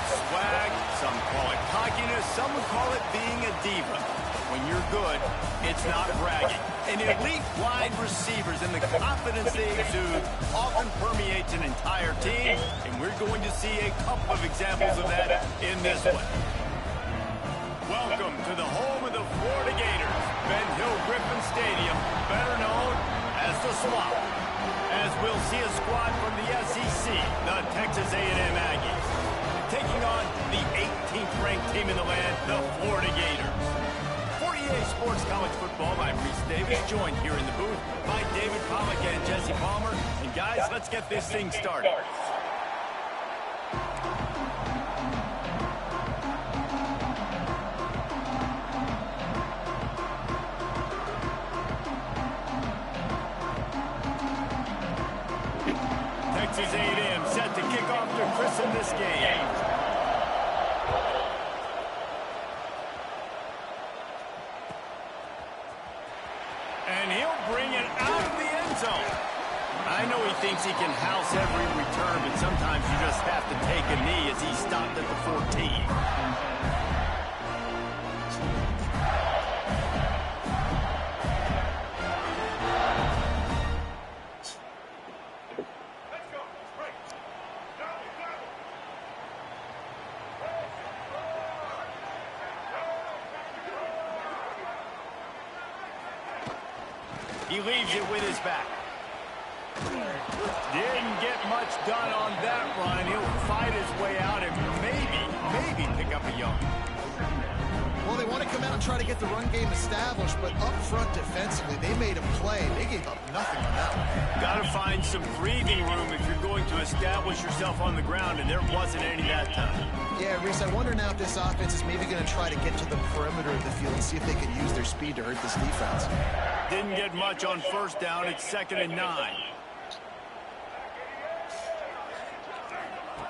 it swag, some call it cockiness, some would call it being a diva. When you're good, it's not bragging. And elite wide receivers and the confidence they exude often permeates an entire team, and we're going to see a couple of examples of that in this one. Welcome to the home of the Florida Gators, Ben Hill Griffin Stadium, better known as the Swamp. As we'll see a squad from the SEC, the Texas A&M Aggies, taking on the 18th ranked team in the land, the Florida Gators. For EA Sports College Football, I'm Reese Davis, joined here in the booth by David Pollack and Jesse Palmer. And guys, let's get this thing started. Texas A&M set to kick off to christen this game. And he'll bring it out of the end zone. I know he thinks he can house every return, but sometimes you just have to take a knee as he stopped at the 14. He leaves it with his back. Didn't get much done on that run. He'll fight his way out and maybe pick up a yard. Well, they want to come out and try to get the run game established, but up front defensively, they made a play. They gave up nothing on that one. Got to find some breathing room if you're going to establish yourself on the ground, and there wasn't any that time. Yeah, Reese, I wonder now if this offense is maybe going to try to get to the perimeter of the field and see if they can use their speed to hurt this defense. Didn't get much on first down. It's 2nd and 9.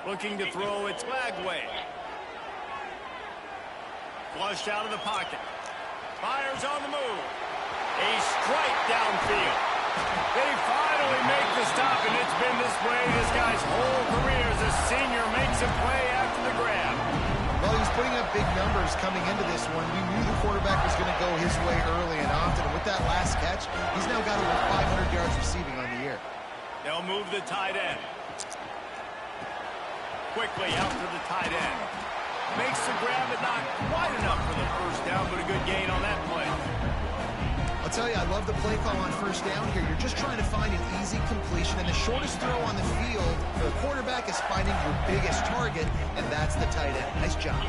Looking to throw, it's Lagway. Flushed out of the pocket. Fires on the move. A strike downfield. They finally make the stop, and it's been this way this guy's whole career as a senior makes a play after the grab. Well, he was putting up big numbers coming into this one. We knew the quarterback was going to go his way early and often. And with that last catch, he's now got over 500 yards receiving on the year. They'll move the tight end. Quickly out to the tight end. Makes the grab, but not quite enough for the first down, but a good gain on that play. I'll tell you, I love the play call on first down here. You're just trying to find an easy completion, and the shortest throw on the field for the quarterback is finding your biggest target, and that's the tight end. Nice job.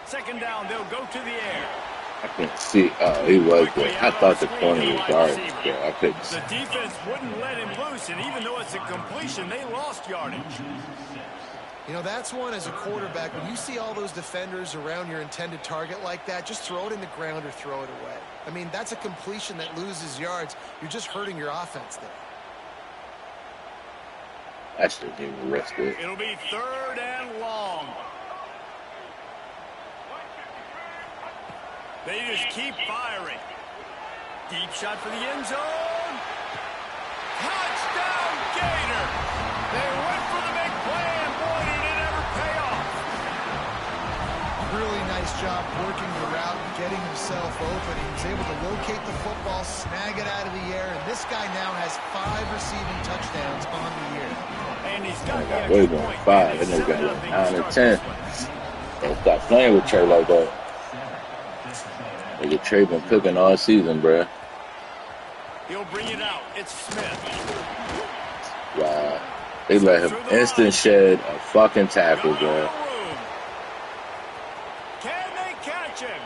Second down, they'll go to the air. I couldn't see. Oh, he was there. I thought the corner was guarded there. I couldn't see. The defense wouldn't let him loose, and even though it's a completion, they lost yardage. You know, that's one as a quarterback. When you see all those defenders around your intended target like that, just throw it in the ground or throw it away. I mean, that's a completion that loses yards. You're just hurting your offense there. I shouldn't even risk it. It'll be 3rd and long. They just keep firing. Deep shot for the end zone. Touchdown, Gator. They went for the big play, and boy, did it ever pay off. Really nice job working the route and getting himself open. He was able to locate the football, snag it out of the air, and this guy now has 5 receiving touchdowns on the year. And he's got way more than 5. And they got like 9 or 10. Don't stop playing with Trey like that. Nigga Trey been cooking all season, bruh. He'll bring it out. It's Smith. Wow. They let him instant shed a fucking tackle, bruh. Can they catch him?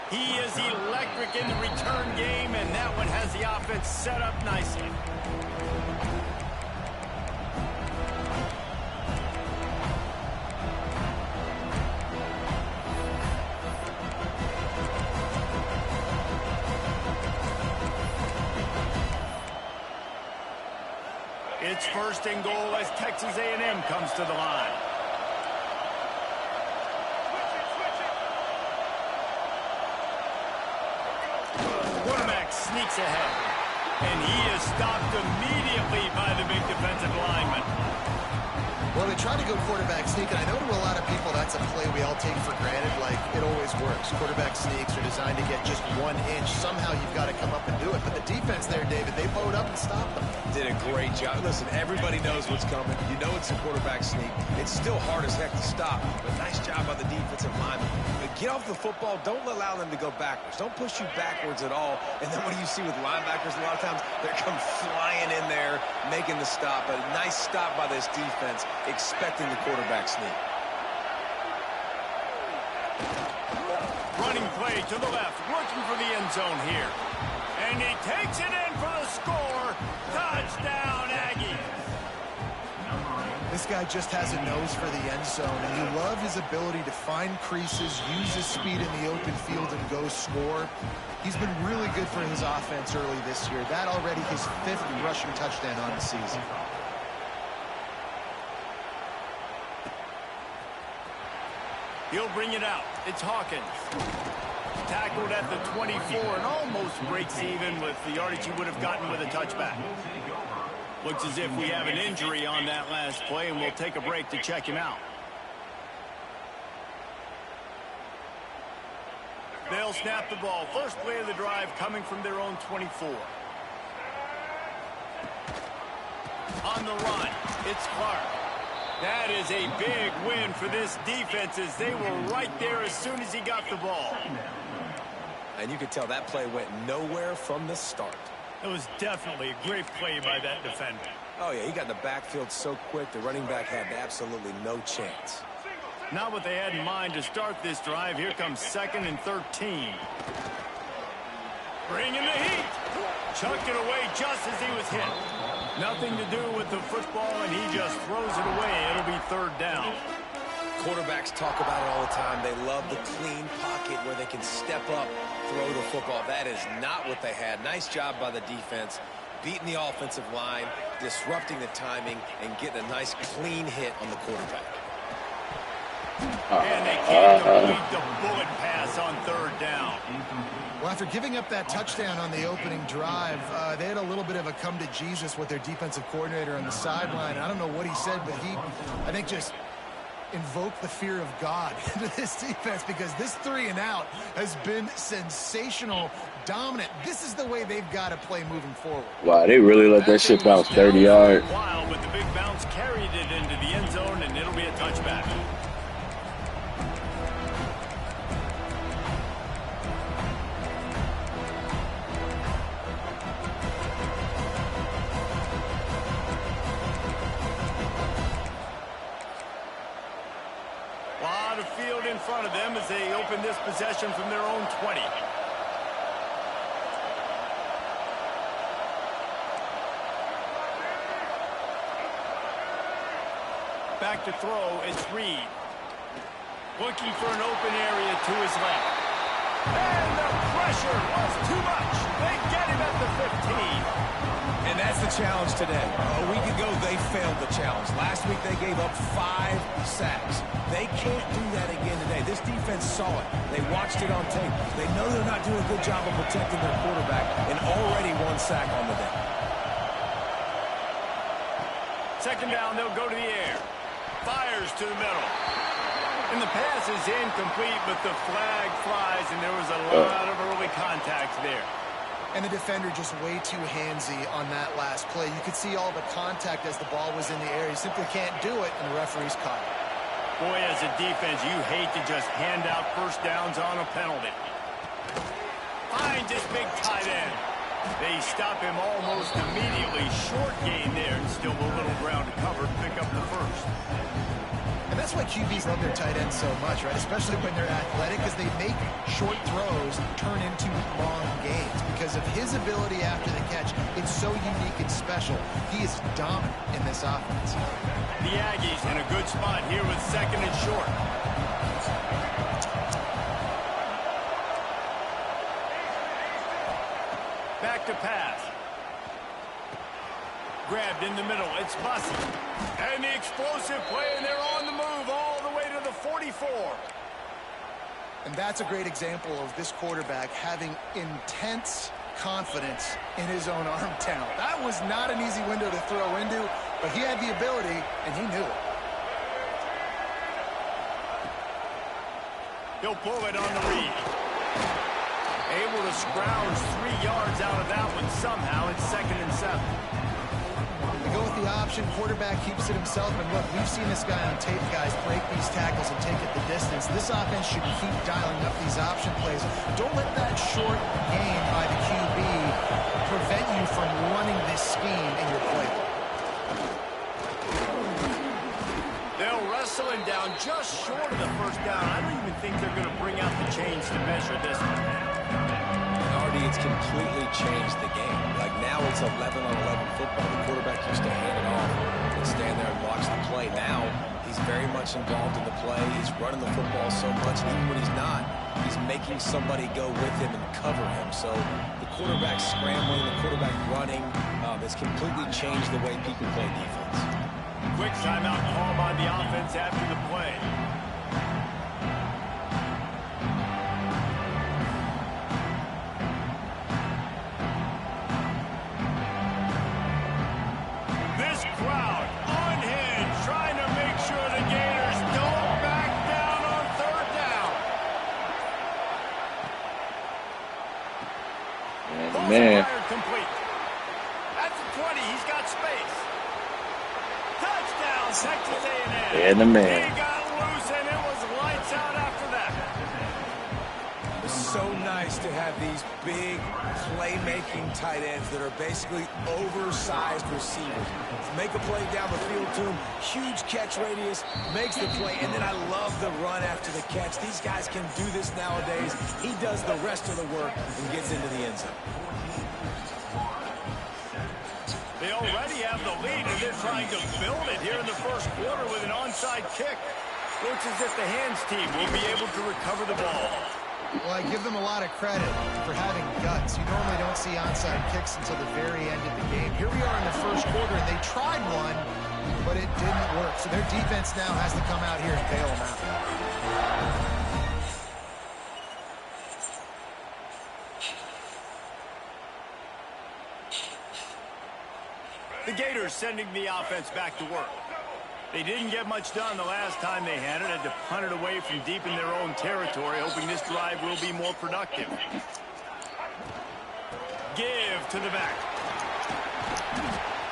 He is electric in the return game, and that one has the offense set up nicely. It's 1st and goal as Texas A&M comes to the line. sneaks ahead. And he is stopped immediately by the big defensive lineman. Well, they try to go quarterback sneak, and I know to a lot of people that's a play we all take for granted, like it always works. Quarterback sneaks are designed to get just 1 inch. Somehow you've got to come up and do it. But the defense there, David, they bowed up and stopped them. Did a great job. Listen, everybody knows what's coming. You know it's a quarterback sneak. It's still hard as heck to stop, but nice job by the defensive lineman. But get off the football. Don't allow them to go backwards. Don't push you backwards at all. And then what do you see with linebackers? A lot of times they come flying in there, making the stop. A nice stop by this defense, expecting the quarterback sneak. Running play to the left, working for the end zone here. And he takes it in for the score. Touchdown, Aggies. This guy just has a nose for the end zone, and you love his ability to find creases, use his speed in the open field, and go score. He's been really good for his offense early this year. That already his 5th rushing touchdown on the season. He'll bring it out. It's Hawkins. Tackled at the 24 and almost breaks even with the yardage he would have gotten with a touchback. Looks as if we have an injury on that last play, and we'll take a break to check him out. They'll snap the ball. First play of the drive coming from their own 24. On the run, it's Clark. That is a big win for this defense as they were right there as soon as he got the ball. And you could tell that play went nowhere from the start. It was definitely a great play by that defender. Oh, yeah, he got in the backfield so quick, the running back had absolutely no chance. Not what they had in mind to start this drive. Here comes 2nd and 13. Bringing the heat. Chucked it away just as he was hit. Nothing to do with the football, and he just throws it away. It'll be 3rd down. Quarterbacks talk about it all the time. They love the clean pocket where they can step up, throw the football. That is not what they had. Nice job by the defense, beating the offensive line, disrupting the timing, and getting a nice clean hit on the quarterback. And they can't complete the bullet pass on 3rd down. Well, after giving up that touchdown on the opening drive, they had a little bit of a come to Jesus with their defensive coordinator on the sideline. I don't know what he said, but he, I think, just invoked the fear of God into this defense, because this 3-and-out has been sensational, dominant. This is the way they've got to play moving forward. Wow, they really let that shit bounce 30 yards. Wow, but the big bounce carried it into the end zone, and it'll be a touchback. Lot of field in front of them as they open this possession from their own 20. Back to throw, it's Reed. Looking for an open area to his left. And the pressure was too much. They get him at the 15. And that's the challenge today. A week ago, they failed the challenge. Last week, they gave up 5 sacks. They can't do that again today. This defense saw it. They watched it on tape. They know they're not doing a good job of protecting their quarterback, and already 1 sack on the day. 2nd down, they'll go to the air. Fires to the middle. And the pass is incomplete, but the flag flies, and there was a lot of early contact there. And the defender just way too handsy on that last play. You could see all the contact as the ball was in the air. He simply can't do it, and the referee's caught it. Boy, as a defense, you hate to just hand out 1st downs on a penalty. Finds this big tight end. They stop him almost immediately. Short gain there, and still a little ground to cover. Pick up the 1st. And that's why QBs love their tight ends so much, right? Especially when they're athletic, because they make short throws turn into long gains. Because of his ability after the catch, it's so unique and special. He is dominant in this offense. The Aggies in a good spot here with 2nd and short. Back to pass. Grabbed in the middle. It's Bussey. And the explosive play, and they're on the move all the way to the 44. And that's a great example of this quarterback having intense confidence in his own arm talent. That was not an easy window to throw into, but he had the ability, and he knew it. He'll pull it on the read. Able to scrounge 3 yards out of that one somehow. It's 2nd and 7. They go with the option. Quarterback keeps it himself. And look, we've seen this guy on tape, guys, break these tackles and take it the distance. This offense should keep dialing up these option plays. Don't let that short gain by the QB prevent you from running this scheme in your playbook. They'll wrestle him down just short of the first down. I don't even think they're going to bring out the chains to measure this one. It's completely changed the game. Like now it's 11-on-11 football. The quarterback used to hand it off and stand there and watch the play. Now he's very much involved in the play. He's running the football so much. Even when he's not, he's making somebody go with him and cover him. So the quarterback scrambling, the quarterback running, it's completely changed the way people play defense. Quick timeout call by the offense after the play. Man. Complete. That's the 20. He's got space. Touchdown, Texas A&M. And the man. He got loose, and it was lights out after that. It's so nice to have these big playmaking tight ends that are basically oversized receivers. Make a play down the field to him, huge catch radius, makes the play, and then I love the run after the catch. These guys can do this nowadays. He does the rest of the work and gets into the end zone. They already have the lead, and they're trying to build it here in the first quarter with an onside kick. Looks as if the hands team will be able to recover the ball. Well, I give them a lot of credit for having guts. You normally don't see onside kicks until the very end of the game. Here we are in the first quarter, and they tried one, but it didn't work. So their defense now has to come out here and bail them out. The Gators sending the offense back to work. They didn't get much done the last time they had it. Had to punt it away from deep in their own territory, hoping this drive will be more productive. Give to the back.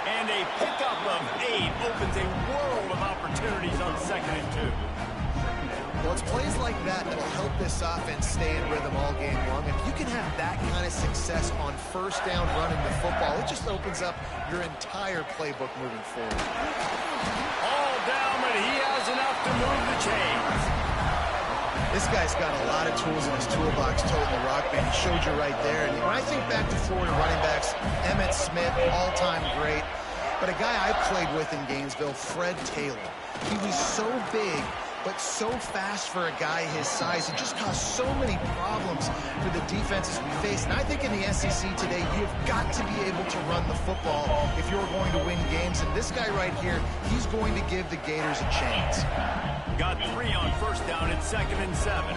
And a pickup of 8 opens a world of opportunities on 2nd and 2. Well, it's plays like that that'll help this offense stay in rhythm all game long. If you can have that kind of success on first down running the football, it just opens up your entire playbook moving forward. All down, but he has enough to move the chains. This guy's got a lot of tools in his toolbox, toting the rock band. He showed you right there. And when I think back to Florida running backs, Emmitt Smith, all-time great. But a guy I played with in Gainesville, Fred Taylor. He was so big, but so fast for a guy his size. It just caused so many problems for the defenses we face. And I think in the SEC today, you've got to be able to run the football if you're going to win games. And this guy right here, he's going to give the Gators a chance. Got 3 on first down at 2nd and 7.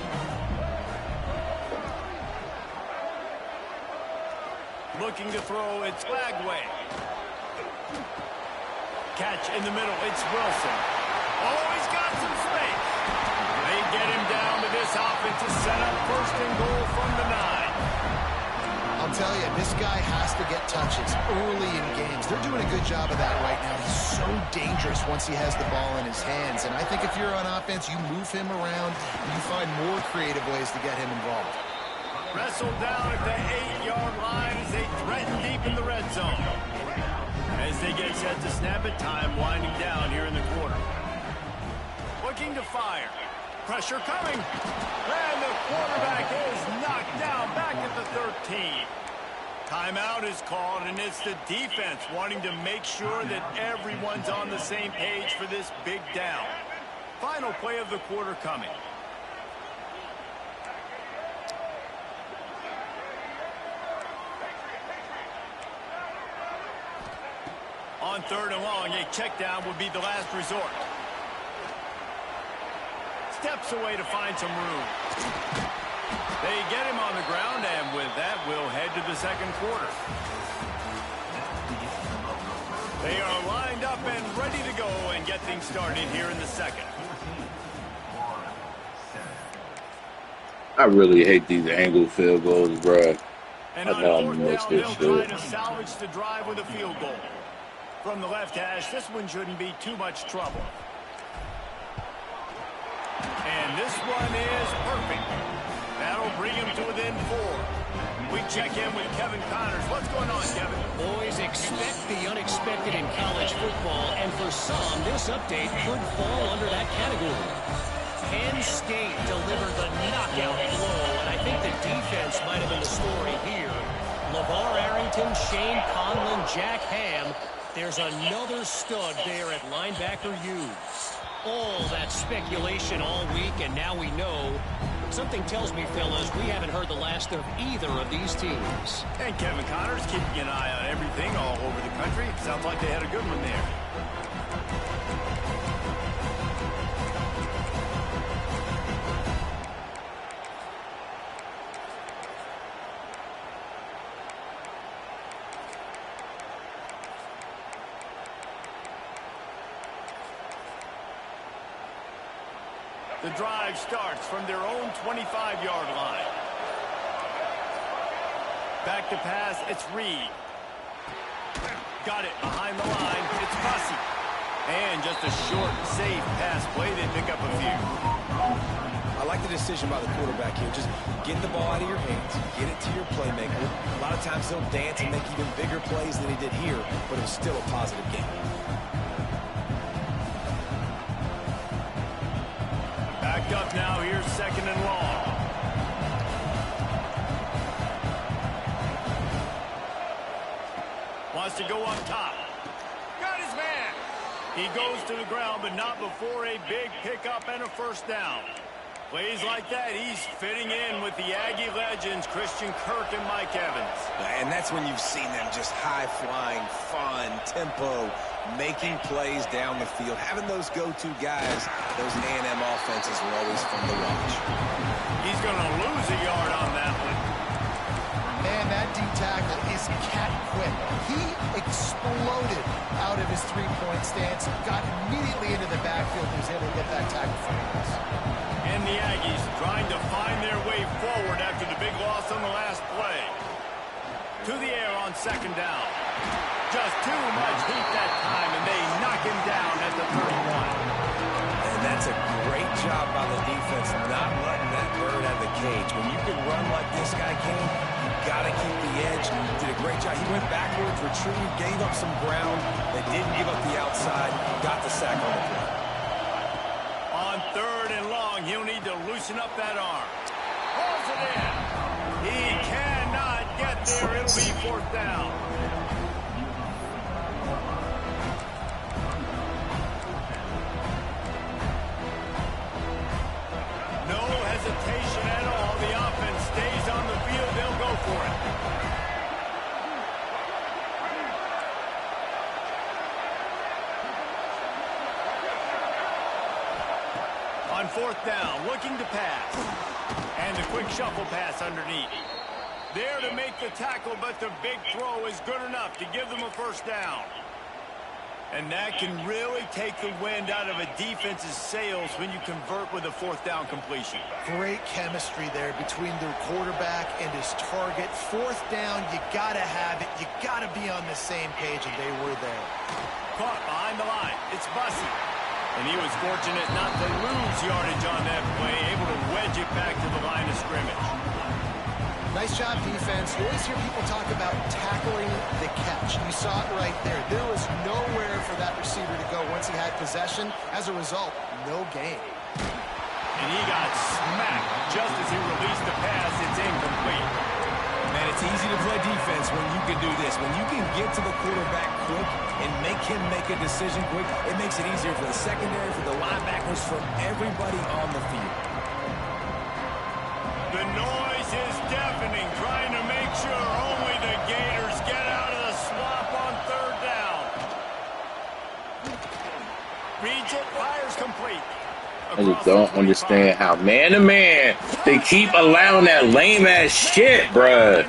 Looking to throw, it's Flagway. Catch in the middle, it's Wilson. Oh, he's got some space. They get him down to this offense to set up 1st and goal from the 9. I'll tell you, this guy has to get touches early in games. They're doing a good job of that right now. He's so dangerous once he has the ball in his hands. And I think if you're on offense, you move him around and you find more creative ways to get him involved. Wrestled down at the 8-yard line as they threaten deep in the red zone. As they get set to snap it, time winding down here in the quarter. Looking to fire. Pressure coming. And the quarterback is knocked down back at the 13. Timeout is called, and it's the defense wanting to make sure that everyone's on the same page for this big down. Final play of the quarter coming. On 3rd and long, a check down would be the last resort. Steps away to find some room. They get him on the ground, and with that, we'll head to the second quarter. They are lined up and ready to go and get things started here in the second. I really hate these angle field goals, bro. And I on know I'm fourth gonna miss down, this they'll try shit. to salvage the drive with a field goal. From the left hash, this one shouldn't be too much trouble. And this one is perfect. That'll bring him to within 4. We check in with Kevin Connors. What's going on, Kevin? Boys, expect the unexpected in college football, and for some, this update could fall under that category. Penn State delivered the knockout blow, and I think the defense might have been the story here. LeVar Arrington, Shane Conlon, Jack Ham. There's another stud there at linebacker U. All that speculation all week, and now we know. Something tells me, fellas, we haven't heard the last of either of these teams. And Kevin Connors keeping an eye on everything all over the country. Sounds like they had a good one there. The drive starts from their own 25-yard line. Back to pass, it's Reed. Got it behind the line, it's Bussey. And just a short, safe pass play, they pick up a few. I like the decision by the quarterback here. Just get the ball out of your hands, get it to your playmaker. A lot of times he'll dance and make even bigger plays than he did here, but it was still a positive game. Backed up now, here's second and long. Wants to go up top. Got his man. He goes to the ground, but not before a big pickup and a first down. Plays like that, he's fitting in with the Aggie legends, Christian Kirk and Mike Evans. And that's when you've seen them just high-flying, fun, tempo, making plays down the field. Having those go-to guys, those A&M offenses are always fun to watch. He's going to lose a yard on that one. Man, that D tackle is cat quick. He exploded out of his three-point stance, got immediately into the backfield, and was able to get that tackle for us. And the Aggies trying to find their way forward after the big loss on the last play. To the air on second down. Just too much heat that time, and they knock him down at the 31. And that's a great job by the defense, not letting that bird out of the cage. When you can run like this guy can, you got to keep the edge. Did a great job. He went backwards, retreated, gave up some ground. They didn't give up the outside, got the sack on the play. On third and long, he'll need to loosen up that arm. Pulls it in. He cannot get there. It'll be fourth down. No hesitation at all. The offense stays on the field. They'll go for it. On fourth down, looking to pass. And a quick shuffle pass underneath. There to make the tackle, but the big throw is good enough to give them a first down. And that can really take the wind out of a defense's sails when you convert with a fourth down completion. Great chemistry there between their quarterback and his target. Fourth down, you got to have it. You got to be on the same page, and they were there. Caught behind the line. It's Bussey. And he was fortunate not to lose yardage on that play, able to wedge it back to the line of scrimmage. Nice job, defense. You always hear people talk about tackling the catch. You saw it right there. There was nowhere for that receiver to go once he had possession. As a result, no gain. And he got smacked just as he released the pass. It's incomplete. Man, it's easy to play defense when you can do this. When you can get to the quarterback quick and make him make a decision quick, it makes it easier for the secondary, for the linebackers, for everybody on the field. The noise is deafening, trying to make sure only the Gators get out of the swamp on third down. Reads it, fires complete. I just don't understand how man-to-man they keep allowing that lame-ass shit, bruh.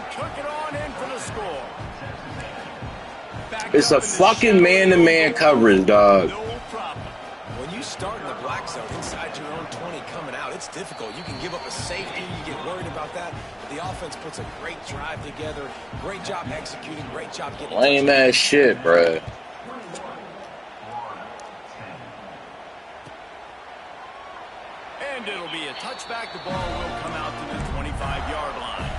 It's a fucking man-to-man coverage, dog. When you start in the black zone inside your own 20 coming out, it's difficult. You can give up a safety. You get worried about that. But the offense puts a great drive together. Great job executing. Great job getting lame-ass shit, bruh. And it'll be a touchback. The ball will come out to the 25-yard line.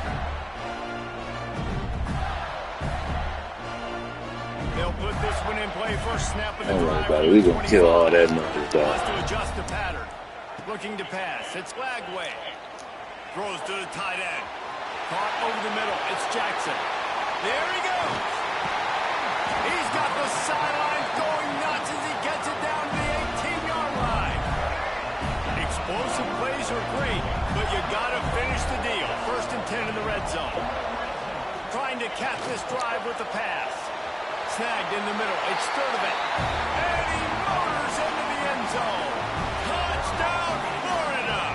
They'll put this one in play first snap of the drive. We're going to kill all that noise, dog. Wants to adjust the pattern. Looking to pass. It's Lagway. Throws to the tight end. Caught over the middle. It's Jackson. There he goes. He's got the sidelines going nuts as he gets it down to the 18-yard line. Explosive plays are great, but you got to finish the deal. First and 10 in the red zone. Trying to cap this drive with the pass. Snagged in the middle. It's Sturdivant. And he motors into the end zone. Touchdown, Florida.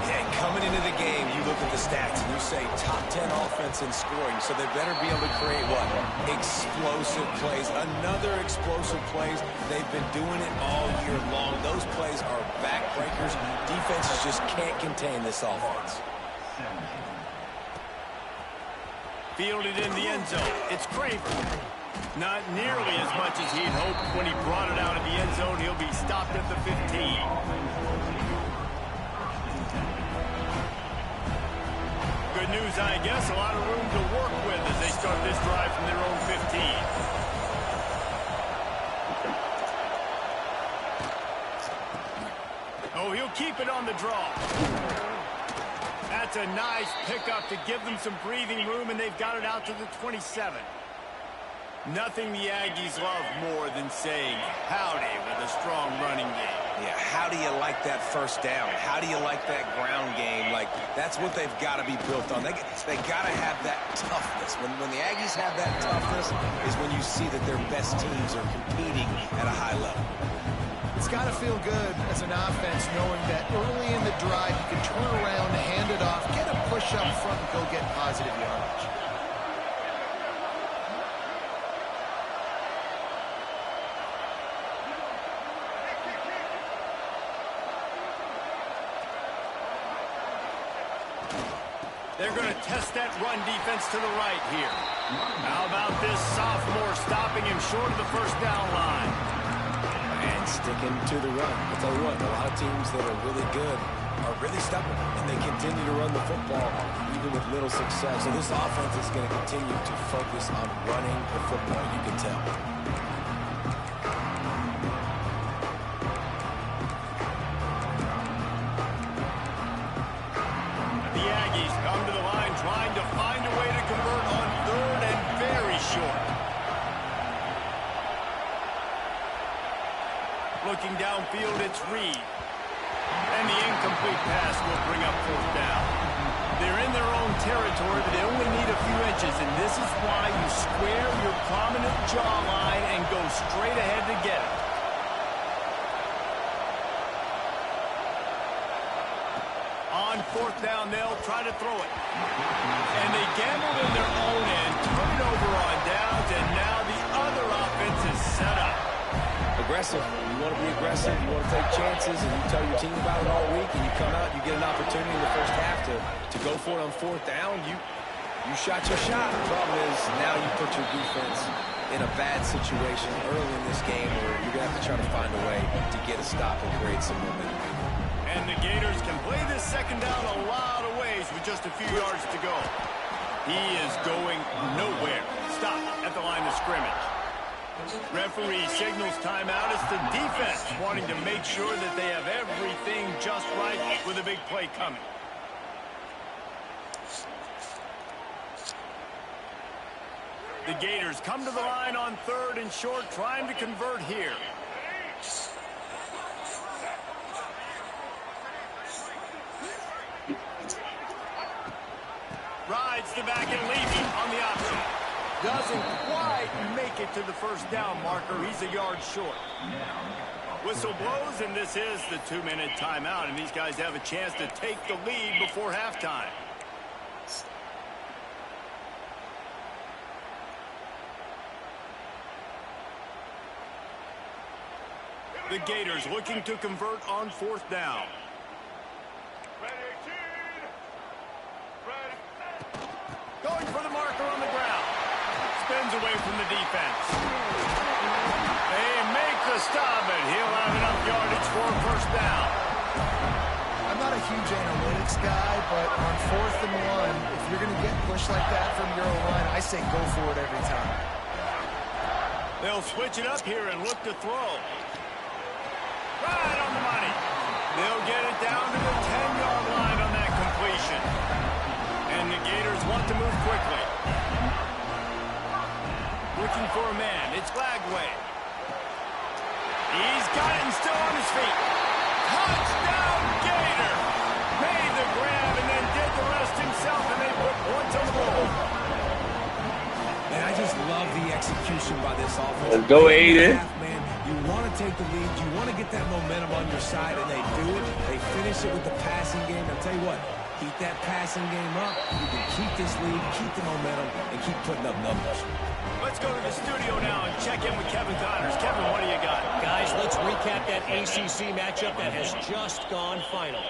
Yeah, coming into the game, you look at the stats and you say top 10 offense in scoring, so they better be able to create what? Explosive plays. Another explosive plays. They've been doing it all year long. Those plays are backbreakers. Defenses just can't contain this offense. Fielded in the end zone. It's Craver. Not nearly as much as he'd hoped when he brought it out of the end zone. He'll be stopped at the 15. Good news, I guess. A lot of room to work with as they start this drive from their own 15. Oh, he'll keep it on the draw. That's a nice pickup to give them some breathing room, and they've got it out to the 27. Nothing the Aggies love more than saying howdy with a strong running game. Yeah, how do you like that first down? How do you like that ground game? Like, that's what they've got to be built on. They got to have that toughness. When the Aggies have that toughness is when you see that their best teams are competing at a high level. It's got to feel good as an offense knowing that early in the drive you can turn around, hand it off, get a push up front, and go get positive yardage. They're going to test that run defense to the right here. How about this sophomore stopping him short of the first down line? And sticking to the run. I'll tell you what, a lot of teams that are really good are really stubborn, and they continue to run the football even with little success. So this offense is going to continue to focus on running the football, you can tell. The Aggies come to the line trying to find a way to convert on third and very short. Looking downfield, it's Reed. And the incomplete pass will bring up fourth down. They're in their own territory, but they only need a few inches, and this is why you square your prominent jawline and go straight ahead to get it. On fourth down, they'll try to throw it. And they gambled in their own end, turn it over on downs, and now the other offense is set up. Aggressive. You want to be aggressive. You want to take chances, and you tell your team about it all week, and you come out, you get an opportunity in the first half to go for it on fourth down. You shot your shot. The problem is now you put your defense in a bad situation early in this game where you're going to have to try to find a way to get a stop and create some momentum. And the Gators can play this second down a lot of ways with just a few yards to go. He is going nowhere. Stop at the line of scrimmage. Referee signals timeout. It's the defense wanting to make sure that they have everything just right with a big play coming. The Gators come to the line on third and short, trying to convert here. Rides the back and Levy on the option. Doesn't quite make it to the first down marker. He's a yard short. Whistle blows, and this is the 2-minute timeout, and these guys have a chance to take the lead before halftime. The Gators looking to convert on 4th down. Going for the marker on the ground. Spins away from the defense. They make the stop, and he'll have enough yardage for a 1st down. I'm not a huge analytics guy, but on 4th and 1, if you're going to get pushed like that from your own line, I say go for it every time. They'll switch it up here and look to throw. Right on the money. They'll get it down to the 10-yard line on that completion. And the Gators want to move quickly. Looking for a man. It's Lagway. He's got it and still on his feet. Touchdown, Gator! Made the grab and then did the rest himself, and they put points on the board. And I just love the execution by this offense. Let's go, Aiden. You want to take the lead. You want to get that momentum on your side, and they do it. They finish it with the passing game. I'll tell you what, keep that passing game up. You can keep this lead, keep the momentum, and keep putting up numbers. Let's go to the studio now and check in with Kevin Connors. Kevin, what do you got? Guys, let's recap that ACC matchup that has just gone final.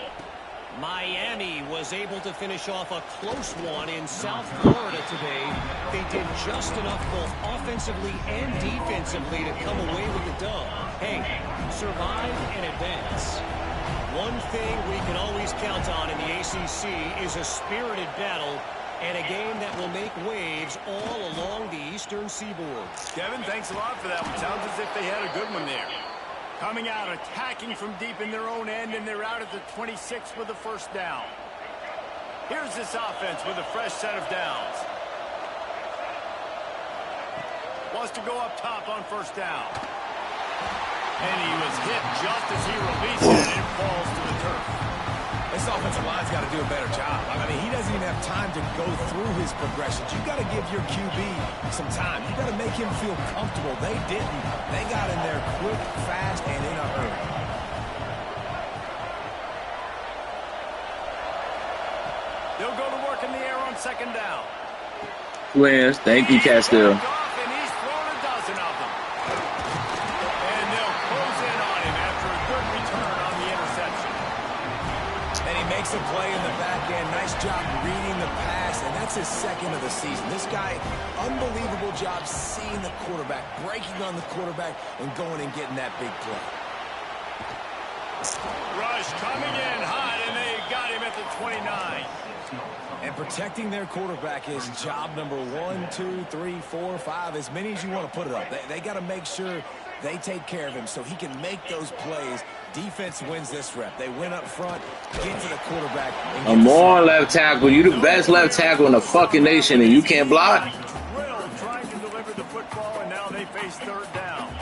Miami was able to finish off a close one in South Florida today. They did just enough both offensively and defensively to come away with the dub. Hey, survive and advance. One thing we can always count on in the ACC is a spirited battle and a game that will make waves all along the Eastern Seaboard. Kevin, thanks a lot for that one. Sounds as if they had a good one there. Coming out, attacking from deep in their own end, and they're out at the 26 with the 1st down. Here's this offense with a fresh set of downs. Wants to go up top on 1st down. And he was hit just as he released it, and it falls to the turf. This offensive line's got to do a better job. I mean, he doesn't even have time to go through his progressions. You've got to give your QB some time. You've got to make him feel comfortable. They didn't. They got in there quick, fast, and in a hurry. They'll go to work in the air on 2nd down. Wins. Thank you, Castile. And he's thrown a dozen of them. And they'll close in on him after a good return on the interception. And he makes a play in the back end. Nice job reading the pass, and that's his 2nd of the season. This guy, unbelievable job seeing the quarterback, breaking on the quarterback, and going and getting that big play. Rush coming in hot, and they got him at the 29. And protecting their quarterback is job number 1, 2, 3, 4, 5, as many as you want to put it up. They got to make sure they take care of him so he can make those plays. Defense wins this rep. They win up front, get to the quarterback. I'm on left tackle. You the best left tackle in the fucking nation, and you can't block? Riddle trying to deliver the football, and now they face 3rd down.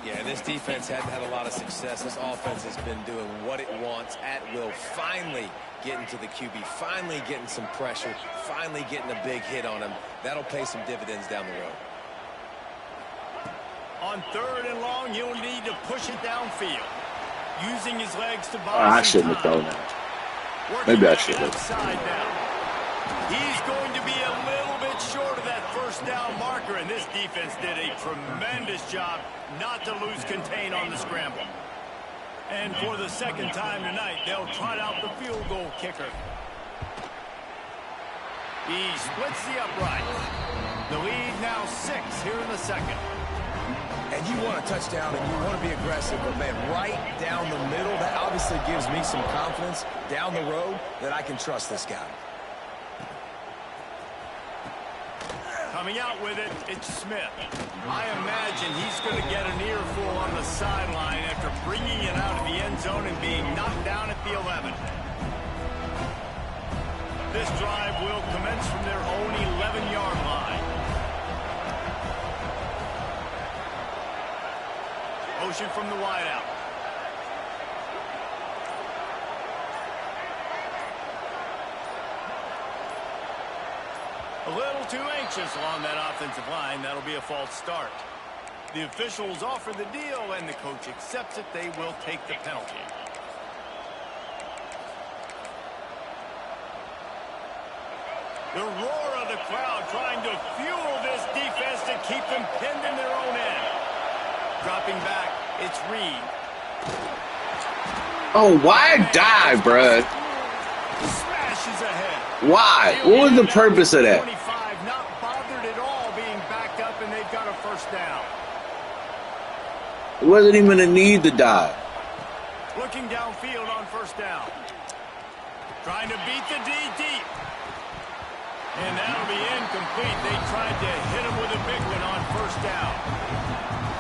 Yeah, this defense hadn't had a lot of success. This offense has been doing what it wants at will. Finally getting to the QB, finally getting some pressure, finally getting a big hit on him. That'll pay some dividends down the road. On 3rd and long, he'll need to push it downfield. Using his legs to buy I shouldn't have thrown that. Maybe I should have. He's going to be a little bit short of that 1st down marker, and this defense did a tremendous job not to lose contain on the scramble. And for the 2nd time tonight, they'll trot out the field goal kicker. He splits the upright. The lead now 6 here in the 2nd. And you want a touchdown and you want to be aggressive, but man, right down the middle, that obviously gives me some confidence down the road that I can trust this guy. Coming out with it, it's Smith. I imagine he's going to get an earful on the sideline after bringing it out of the end zone and being knocked down at the 11. This drive will commence from their own 11-yard line. Motion from the wideout. A little too anxious along that offensive line. That'll be a false start. The officials offer the deal, and the coach accepts it. They will take the penalty. The roar of the crowd trying to fuel this defense to keep them pinned in their own end. Dropping back, it's Reed. Oh, why die, bruh? Smashes ahead. Why? What was the purpose of that? 25, not bothered at all being backed up, and they've got a first down. It wasn't even a need to die. Looking downfield on first down. Trying to beat the D deep. And that'll be incomplete. They tried to hit him with a big one on first down.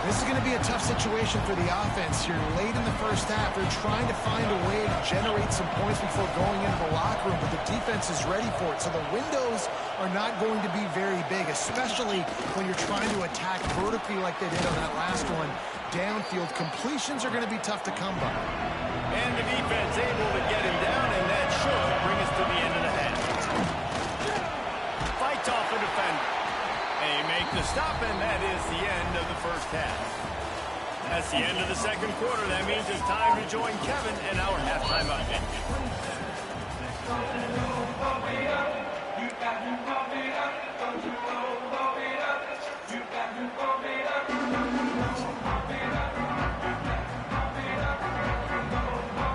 This is going to be a tough situation for the offense here. Late in the first half, they're trying to find a way to generate some points before going into the locker room, but the defense is ready for it. So the windows are not going to be very big, especially when you're trying to attack vertically like they did on that last one. Downfield completions are going to be tough to come by. And the defense able to get him down, and that should bring us to the end of the half. Fights off a defender. They make the stop, and that is the end of the first half. That's the end of the second quarter. That means it's time to join Kevin in our halftime update.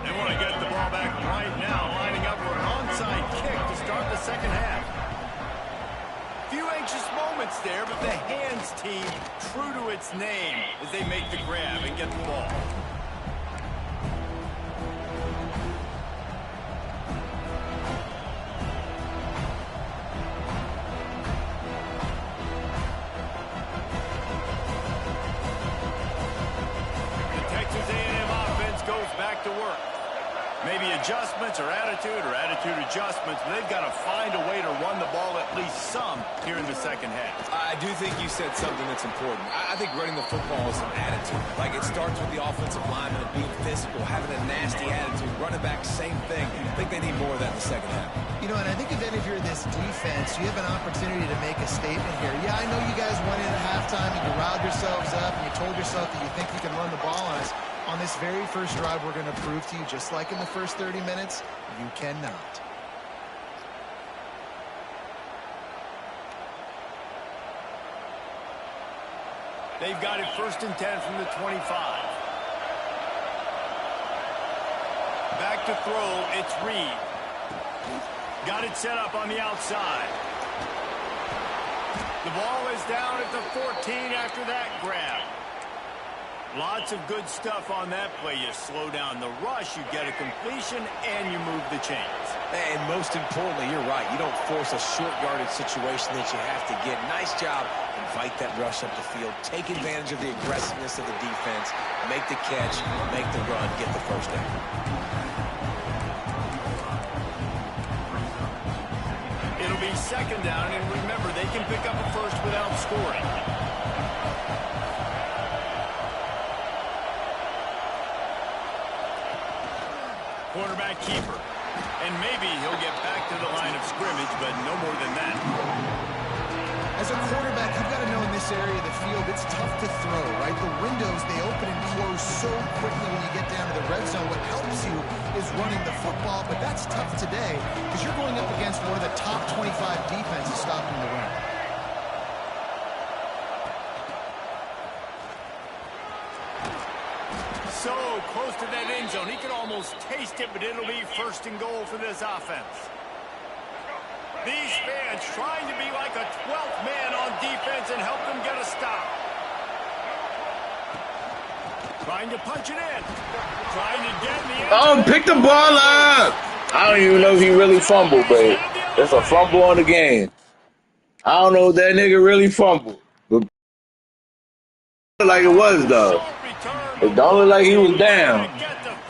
They want to get the ball back right now, lining up for an onside kick to start the second half. Few anxious moments there, but the hands team true to its name as they make the grab and get the ball. The Texas A&M offense goes back to work. Maybe adjustments or attitude adjustments, but they've got to find a way to run the ball at least some here in the second half. I do think you said something that's important. I think running the football is an attitude. Like, it starts with the offensive lineman and being physical, having a nasty attitude. Running back, same thing. I think they need more of that in the second half. You know, and I think if any of you are this defense, you have an opportunity to make a statement here. Yeah, I know you guys went in at halftime and you riled yourselves up and you told yourself that you think you can run the ball on us. On this very first drive, we're going to prove to you, just like in the first 30 minutes, you cannot. They've got it 1st and 10 from the 25. Back to throw, it's Reed. Got it set up on the outside. The ball is down at the 14 after that grab. Lots of good stuff on that play. You slow down the rush, you get a completion, and you move the chains. And most importantly, you're right. You don't force a short yardage situation that you have to get. Nice job. Invite that rush up the field. Take advantage of the aggressiveness of the defense. Make the catch, make the run, get the first down. It'll be second down, and remember, they can pick up a first without scoring. Quarterback keeper. And maybe he'll get back to the line of scrimmage, but no more than that. As a quarterback, you've got to know in this area of the field, it's tough to throw, right? The windows, they open and close so quickly when you get down to the red zone. What helps you is running the football, but that's tough today because you're going up against one of the top 25 defenses stopping the run. So close to that end zone. He could almost taste it, but it'll be 1st and goal for this offense. These fans trying to be like a 12th man on defense and help them get a stop. Trying to punch it in. Trying to get in the end. Oh, pick the ball up. I don't even know if he really fumbled, but it's a fumble on the game. I don't know if that nigga really fumbled. But like it was, though. It don't look like he was down.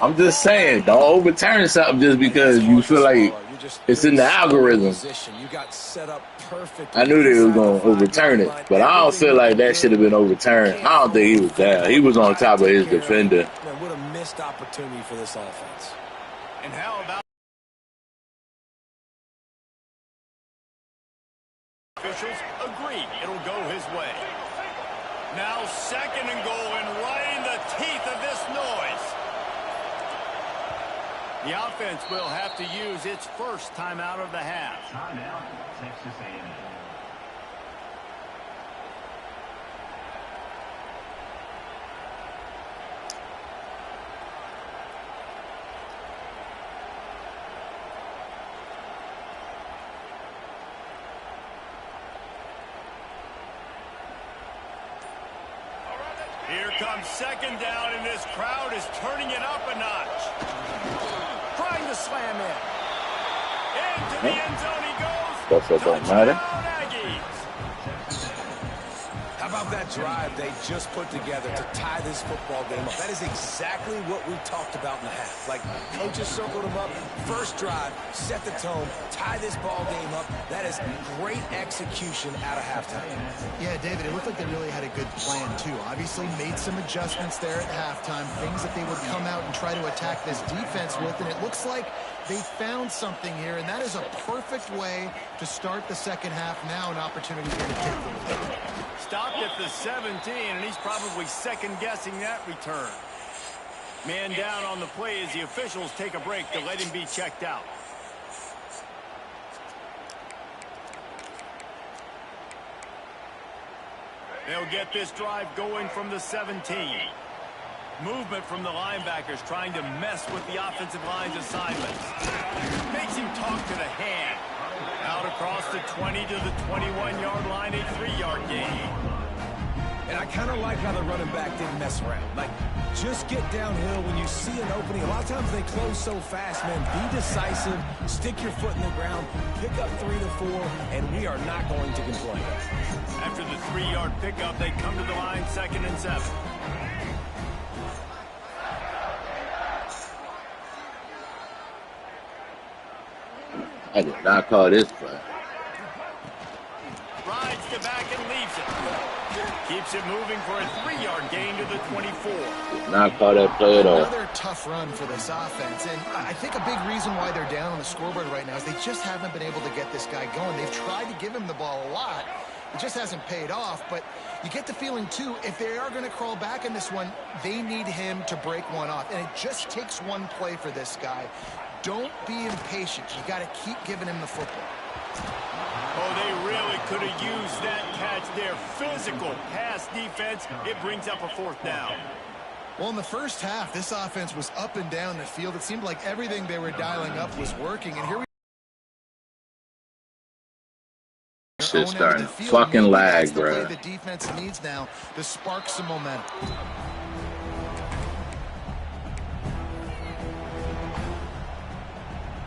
I'm just saying, don't overturn something just because you feel like it's in the algorithm. I knew they were going to overturn it, but I don't feel like that should have been overturned. I don't think he was down. He was on top of his defender. What a missed opportunity for this offense. And how about officials agree it'll go his way. Now 2nd and goal, and right in the teeth of this noise. The offense will have to use its first timeout of the half. Timeout, Texas A&M. Here comes 2nd down, and this crowd is turning it up a notch. Trying to slam in. Into the end zone he goes. That's what don't matter. Touchdown, Aggies. How about that drive they just put together to tie this football game up? That is exactly what we talked about in the half. Like, coaches circled them up. First drive, set the tone, tie this ball game up. That is great execution out of halftime. Yeah, David, it looked like they really had a good plan, too. Obviously made some adjustments there at halftime, things that they would come out and try to attack this defense with, and it looks like they found something here, and that is a perfect way to start the second half. Now an opportunity here to take the lead. Stopped at the 17, and he's probably second-guessing that return. Man down on the play as the officials take a break to let him be checked out. They'll get this drive going from the 17. Movement from the linebackers trying to mess with the offensive line's assignments. Makes him talk to the hand. Out across the 20 to the 21-yard line, a 3-yard gain. And I kind of like how the running back didn't mess around. Like, just get downhill when you see an opening. A lot of times they close so fast, man. Be decisive, stick your foot in the ground, pick up 3 to 4, and we are not going to complain. After the 3-yard pickup, they come to the line 2nd and 7. I did not call this play. Rides to back and leaves it. Keeps it moving for a 3-yard gain to the 24. Did not call that play at all. Another tough run for this offense, and I think a big reason why they're down on the scoreboard right now is they just haven't been able to get this guy going. They've tried to give him the ball a lot. It just hasn't paid off, but you get the feeling, too, if they are going to crawl back in this one, they need him to break one off, and it just takes one play for this guy. Don't be impatient. You got to keep giving him the football. Oh, they really could have used that catch there. Physical pass defense. It brings up a 4th down. Well, in the first half, this offense was up and down the field. It seemed like everything they were dialing up was working, and here we Shit's starting to fucking lag, bro. the defense needs now to spark some momentum.